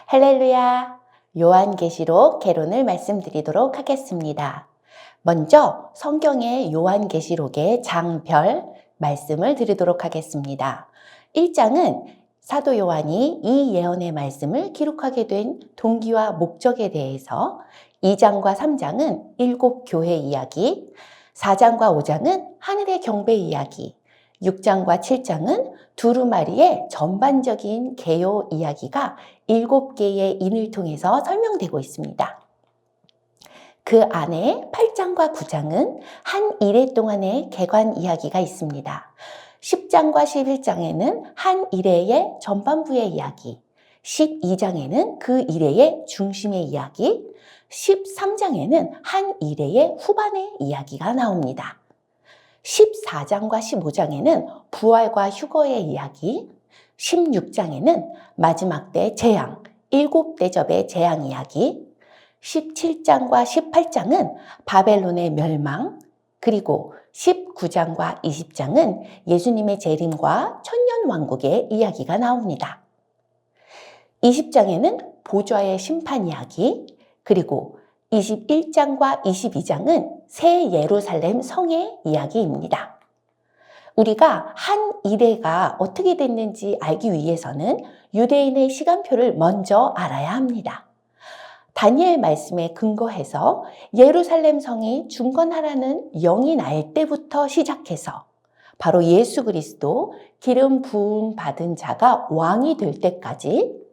할렐루야! 요한계시록 개론을 말씀드리도록 하겠습니다. 먼저 성경의 요한계시록의 장별 말씀을 드리도록 하겠습니다. 1장은 사도 요한이 이 예언의 말씀을 기록하게 된 동기와 목적에 대해서, 2장과 3장은 7교회 이야기, 4장과 5장은 하늘의 경배 이야기, 6장과 7장은 두루마리의 전반적인 개요 이야기가 7개의 인을 통해서 설명되고 있습니다. 그 안에 8장과 9장은 한 일해 동안의 개관 이야기가 있습니다. 10장과 11장에는 한 일해의 전반부의 이야기, 12장에는 그 일해의 중심의 이야기, 13장에는 한 일해의 후반의 이야기가 나옵니다. 14장과 15장에는 부활과 휴거의 이야기, 16장에는 마지막 때 재앙, 7대접의 재앙 이야기, 17장과 18장은 바벨론의 멸망, 그리고 19장과 20장은 예수님의 재림과 천년왕국의 이야기가 나옵니다. 20장에는 보좌의 심판 이야기, 그리고 21장과 22장은 새 예루살렘 성의 이야기입니다. 우리가 한 일해가 어떻게 됐는지 알기 위해서는 유대인의 시간표를 먼저 알아야 합니다. 다니엘 말씀에 근거해서 예루살렘 성이 중건하라는 영이 날 때부터 시작해서 바로 예수 그리스도 기름 부음 받은 자가 왕이 될 때까지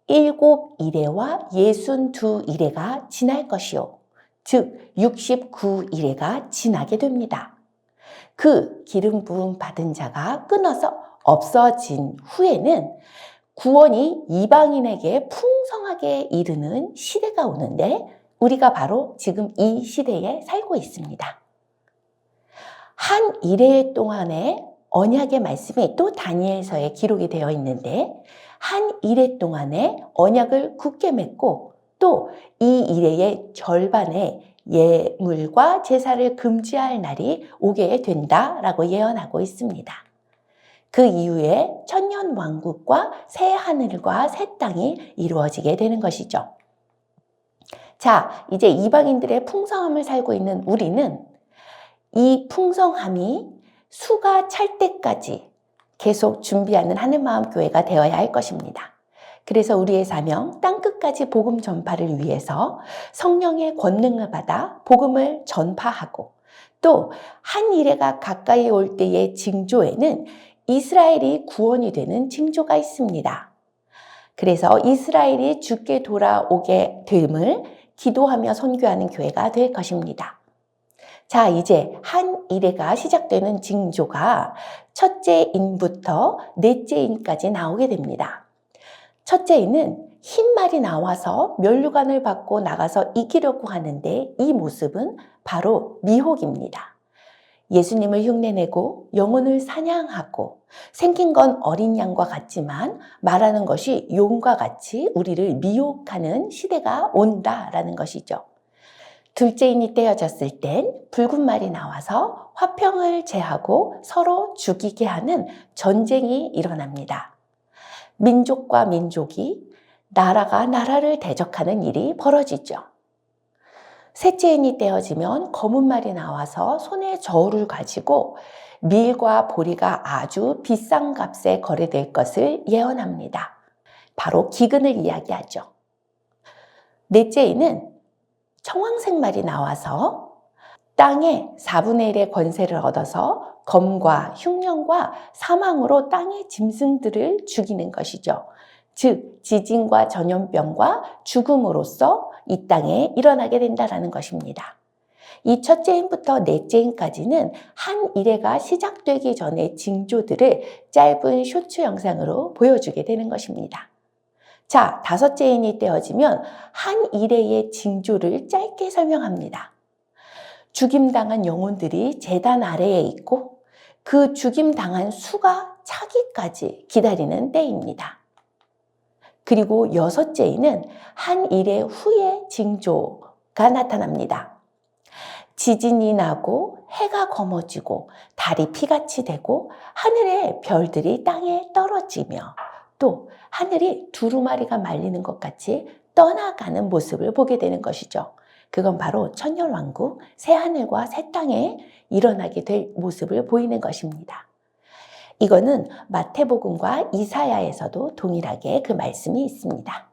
7일해와 62일해가 지날 것이요, 즉 69일해가 지나게 됩니다. 그 기름 부음 받은 자가 끊어서 없어진 후에는 구원이 이방인에게 풍성하게 이르는 시대가 오는데, 우리가 바로 지금 이 시대에 살고 있습니다. 한 일해 동안의 언약의 말씀이 또 다니엘서에 기록이 되어 있는데, 한 일해 동안의 언약을 굳게 맺고 또 이 일해의 절반의 예물과 제사를 금지할 날이 오게 된다라고 예언하고 있습니다. 그 이후에 천년왕국과 새 하늘과 새 땅이 이루어지게 되는 것이죠. 자, 이제 이방인들의 풍성함을 살고 있는 우리는 이 풍성함이 수가 찰 때까지 계속 준비하는 하늘마음교회가 되어야 할 것입니다. 그래서 우리의 사명, 땅끝까지 복음 전파를 위해서 성령의 권능을 받아 복음을 전파하고, 또 한 일해가 가까이 올 때의 징조에는 이스라엘이 구원이 되는 징조가 있습니다. 그래서 이스라엘이 주께 돌아오게 됨을 기도하며 선교하는 교회가 될 것입니다. 자, 이제 한 일해가 시작되는 징조가 첫째 인부터 넷째 인까지 나오게 됩니다. 첫째 인은 흰 말이 나와서 면류관을 받고 나가서 이기려고 하는데, 이 모습은 바로 미혹입니다. 예수님을 흉내내고 영혼을 사냥하고 생긴 건 어린 양과 같지만 말하는 것이 용과 같이 우리를 미혹하는 시대가 온다라는 것이죠. 둘째 인이 떼어졌을 땐 붉은 말이 나와서 화평을 제하고 서로 죽이게 하는 전쟁이 일어납니다. 민족과 민족이, 나라가 나라를 대적하는 일이 벌어지죠. 셋째 인이 떼어지면 검은 말이 나와서 손에 저울을 가지고 밀과 보리가 아주 비싼 값에 거래될 것을 예언합니다. 바로 기근을 이야기하죠. 넷째 인은 청황색 말이 나와서 땅의 4분의 1의 권세를 얻어서 검과 흉년과 사망으로 땅의 짐승들을 죽이는 것이죠. 즉 지진과 전염병과 죽음으로써 이 땅에 일어나게 된다는 것입니다. 이 첫째 인부터 넷째 인까지는 한 일해가 시작되기 전의 징조들을 짧은 쇼츠 영상으로 보여주게 되는 것입니다. 자, 다섯째 인이 떼어지면 한 일해의 징조를 짧게 설명합니다. 죽임당한 영혼들이 제단 아래에 있고 그 죽임당한 수가 차기까지 기다리는 때입니다. 그리고 여섯째 인은 한 일해 후의 징조가 나타납니다. 지진이 나고 해가 검어지고 달이 피같이 되고 하늘의 별들이 땅에 떨어지며 또 하늘이 두루마리가 말리는 것 같이 떠나가는 모습을 보게 되는 것이죠. 그건 바로 천년왕국, 새하늘과 새 땅에 일어나게 될 모습을 보이는 것입니다. 이거는 마태복음과 이사야에서도 동일하게 그 말씀이 있습니다.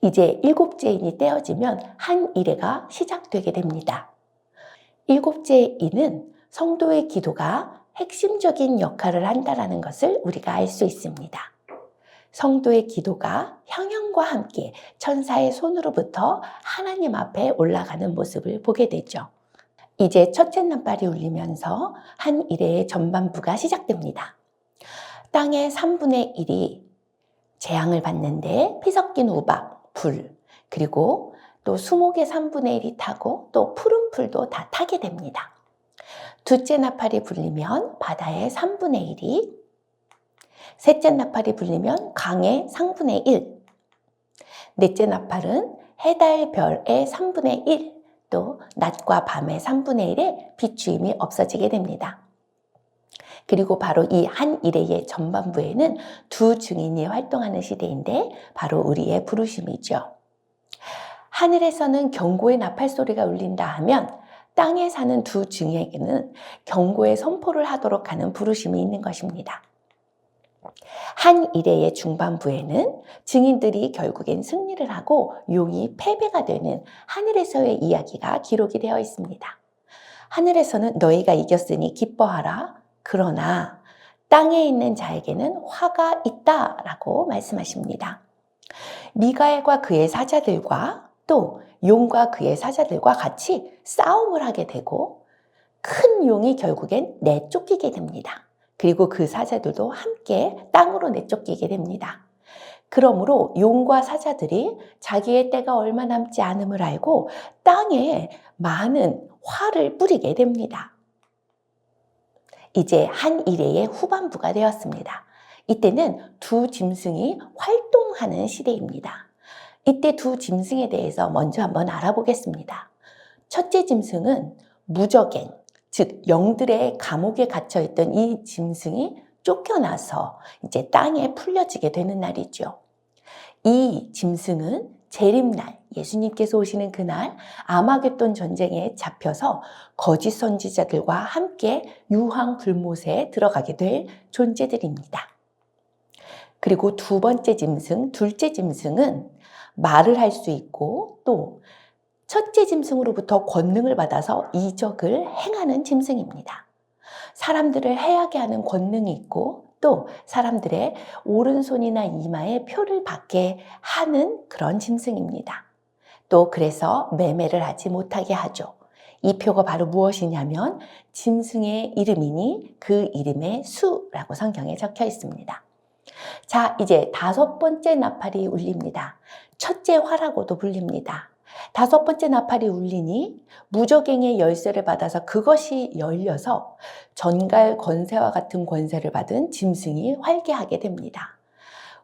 이제 일곱째 인이 떼어지면 한 이래가 시작되게 됩니다. 일곱째 인은 성도의 기도가 핵심적인 역할을 한다는 것을 우리가 알 수 있습니다. 성도의 기도가 향연과 함께 천사의 손으로부터 하나님 앞에 올라가는 모습을 보게 되죠. 이제 첫째 나팔이 울리면서 한 이래의 전반부가 시작됩니다. 땅의 3분의 1이 재앙을 받는데 피 섞인 우박, 불, 그리고 또 수목의 3분의 1이 타고 또 푸른 풀도 다 타게 됩니다. 둘째 나팔이 불리면 바다의 3분의 1이, 셋째 나팔이 불리면 강의 3분의 1, 넷째 나팔은 해달 별의 3분의 1, 또 낮과 밤의 3분의 1의 비추임이 없어지게 됩니다. 그리고 바로 이 한 이래의 전반부에는 두 증인이 활동하는 시대인데 바로 우리의 부르심이죠. 하늘에서는 경고의 나팔 소리가 울린다 하면 땅에 사는 두 증인에게는 경고의 선포를 하도록 하는 부르심이 있는 것입니다. 한 이래의 중반부에는 증인들이 결국엔 승리를 하고 용이 패배가 되는 하늘에서의 이야기가 기록이 되어 있습니다. 하늘에서는 너희가 이겼으니 기뻐하라. 그러나 땅에 있는 자에게는 화가 있다라고 말씀하십니다. 미가엘과 그의 사자들과 또 용과 그의 사자들과 같이 싸움을 하게 되고 큰 용이 결국엔 내쫓기게 됩니다. 그리고 그 사자들도 함께 땅으로 내쫓기게 됩니다. 그러므로 용과 사자들이 자기의 때가 얼마 남지 않음을 알고 땅에 많은 화를 뿌리게 됩니다. 이제 한 이래의 후반부가 되었습니다. 이때는 두 짐승이 활동하는 시대입니다. 이때 두 짐승에 대해서 먼저 한번 알아보겠습니다. 첫째 짐승은 무저갱, 즉 영들의 감옥에 갇혀있던 이 짐승이 쫓겨나서 이제 땅에 풀려지게 되는 날이죠. 이 짐승은 재림날, 예수님께서 오시는 그날 아마겟돈 전쟁에 잡혀서 거짓 선지자들과 함께 유황불못에 들어가게 될 존재들입니다. 그리고 두 번째 짐승, 둘째 짐승은 말을 할 수 있고 또 첫째 짐승으로부터 권능을 받아서 이적을 행하는 짐승입니다. 사람들을 해하게 하는 권능이 있고 또 사람들의 오른손이나 이마에 표를 받게 하는 그런 짐승입니다. 또 그래서 매매를 하지 못하게 하죠. 이 표가 바로 무엇이냐면 짐승의 이름이니 그 이름의 수라고 성경에 적혀 있습니다. 자, 이제 다섯 번째 나팔이 울립니다. 첫째 화라고도 불립니다. 다섯 번째 나팔이 울리니 무저갱의 열쇠를 받아서 그것이 열려서 전갈 권세와 같은 권세를 받은 짐승이 활개하게 됩니다.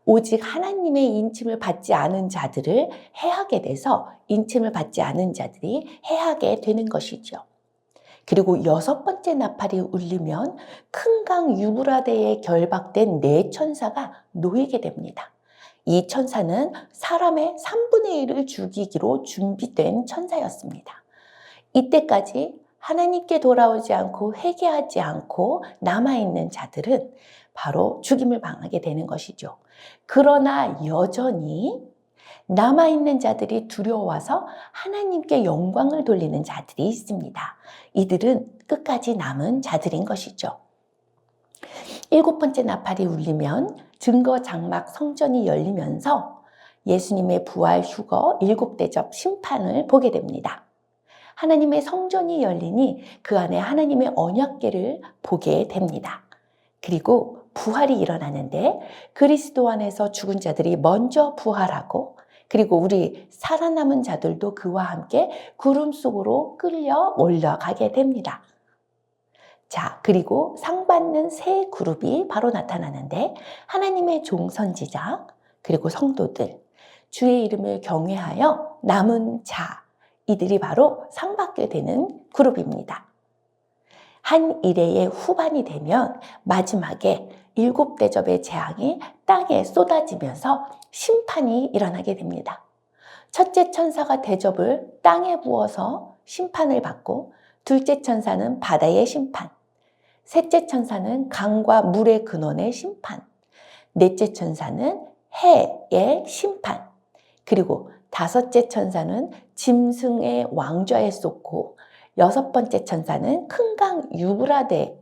오직 하나님의 인침을 받지 않은 자들을 해하게 돼서 인침을 받지 않은 자들이 해하게 되는 것이죠. 그리고 여섯 번째 나팔이 울리면 큰 강 유브라데에 결박된 네 천사가 놓이게 됩니다. 이 천사는 사람의 3분의 1을 죽이기로 준비된 천사였습니다. 이때까지 하나님께 돌아오지 않고 회개하지 않고 남아있는 자들은 바로 죽임을 당하게 되는 것이죠. 그러나 여전히 남아있는 자들이 두려워서 하나님께 영광을 돌리는 자들이 있습니다. 이들은 끝까지 남은 자들인 것이죠. 일곱 번째 나팔이 울리면 증거 장막 성전이 열리면서 예수님의 부활 휴거 일곱 대접 심판을 보게 됩니다. 하나님의 성전이 열리니 그 안에 하나님의 언약궤를 보게 됩니다. 그리고 부활이 일어나는데 그리스도 안에서 죽은 자들이 먼저 부활하고 그리고 우리 살아남은 자들도 그와 함께 구름 속으로 끌려 올라가게 됩니다. 자, 그리고 상 받는 세 그룹이 바로 나타나는데 하나님의 종선지자 그리고 성도들, 주의 이름을 경외하여 남은 자, 이들이 바로 상 받게 되는 그룹입니다. 한 이래의 후반이 되면 마지막에 일곱 대접의 재앙이 땅에 쏟아지면서 심판이 일어나게 됩니다. 첫째 천사가 대접을 땅에 부어서 심판을 받고, 둘째 천사는 바다의 심판, 셋째 천사는 강과 물의 근원의 심판, 넷째 천사는 해의 심판, 그리고 다섯째 천사는 짐승의 왕좌에 쏟고, 여섯 번째 천사는 큰 강 유브라데에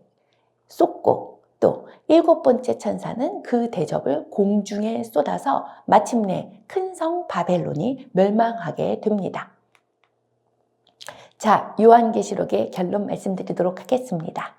쏟고, 또 일곱 번째 천사는 그 대접을 공중에 쏟아서 마침내 큰 성 바벨론이 멸망하게 됩니다. 자, 요한계시록의 결론 말씀드리도록 하겠습니다.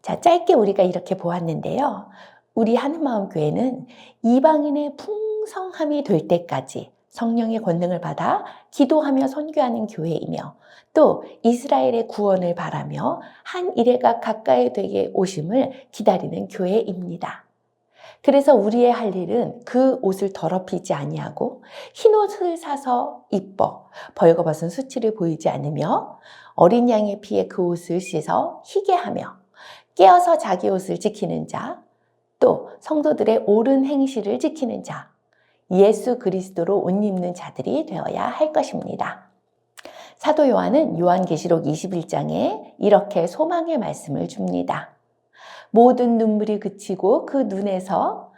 자, 짧게 우리가 이렇게 보았는데요. 우리 하늘마음교회는 이방인의 풍성함이 될 때까지 성령의 권능을 받아 기도하며 선교하는 교회이며, 또 이스라엘의 구원을 바라며 한 이래가 가까이 되게 오심을 기다리는 교회입니다. 그래서 우리의 할 일은 그 옷을 더럽히지 아니하고 흰 옷을 사서 입어 벌거벗은 수치를 보이지 않으며, 어린 양의 피에 그 옷을 씻어 희게 하며 깨어서 자기 옷을 지키는 자, 또 성도들의 옳은 행실을 지키는 자, 예수 그리스도로 옷 입는 자들이 되어야 할 것입니다. 사도 요한은 요한계시록 21장에 이렇게 소망의 말씀을 줍니다. 모든 눈물이 그치고 그 눈에서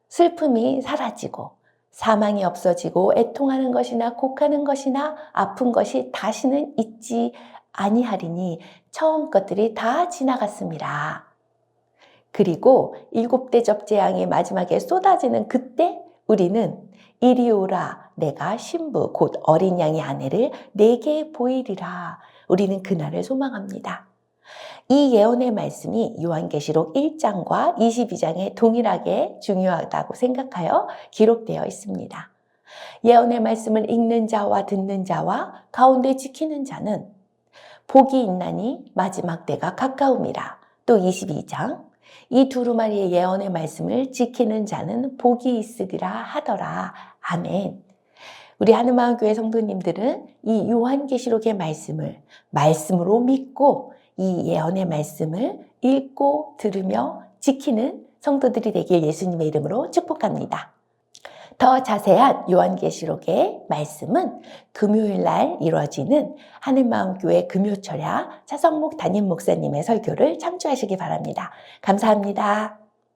슬픔이 사라지고 사망이 없어지고 애통하는 것이나 곡하는 것이나 아픈 것이 다시는 있지 아니하리니 처음 것들이 다 지나갔습니다. 그리고 일곱 대접 재앙의 마지막에 쏟아지는 그때 우리는 이리 오라, 내가 신부 곧 어린 양의 아내를 내게 보이리라. 우리는 그날을 소망합니다. 이 예언의 말씀이 요한계시록 1장과 22장에 동일하게 중요하다고 생각하여 기록되어 있습니다. 예언의 말씀을 읽는 자와 듣는 자와 가운데 지키는 자는 복이 있나니 마지막 때가 가까움이라. 또 22장, 이 두루마리의 예언의 말씀을 지키는 자는 복이 있으리라 하더라. 아멘. 우리 하늘마음교회 성도님들은 이 요한계시록의 말씀을 말씀으로 믿고 이 예언의 말씀을 읽고 들으며 지키는 성도들이 되길 예수님의 이름으로 축복합니다. 더 자세한 요한계시록의 말씀은 금요일 날 이루어지는 하늘마음교회 금요철야 차성목 담임 목사님의 설교를 참조하시기 바랍니다. 감사합니다.